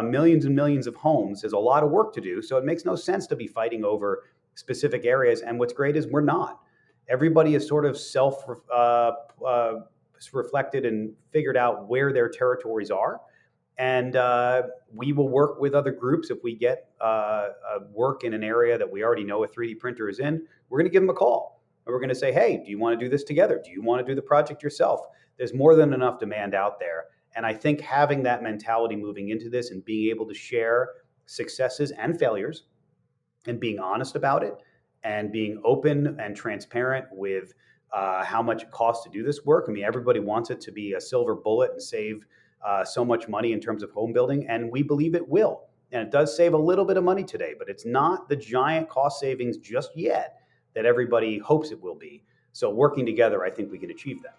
millions and millions of homes, there's a lot of work to do. So it makes no sense to be fighting over specific areas. And what's great is we're not. Everybody is sort of reflected and figured out where their territories are. And we will work with other groups. If we get work in an area that we already know a 3D printer is in, we're going to give them a call. And we're going to say, hey, do you want to do this together? Do you want to do the project yourself? There's more than enough demand out there. And I think having that mentality moving into this and being able to share successes and failures and being honest about it and being open and transparent with how much it costs to do this work. I mean, everybody wants it to be a silver bullet and save so much money in terms of home building, and we believe it will. And it does save a little bit of money today, but it's not the giant cost savings just yet that everybody hopes it will be. So working together, I think we can achieve that.